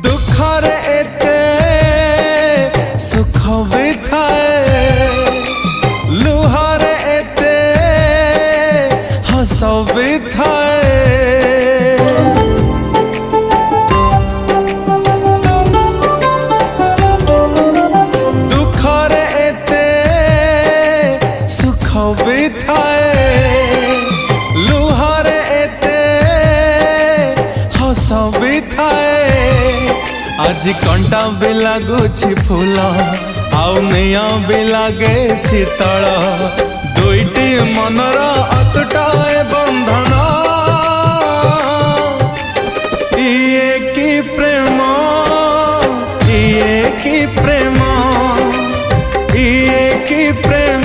दुखरे एते सुख भी थाए, लुहारे एते हस भी थाए। दुखरे एते सुख भी थाए, लुहारे एते हस भी थाए। आज कंटा भी लगुछि फूल आउ निया भी लगे शीतल, दुईटी मनर अतुटाए बंधन। इए की प्रेम, इए की प्रेम, इए की प्रेम।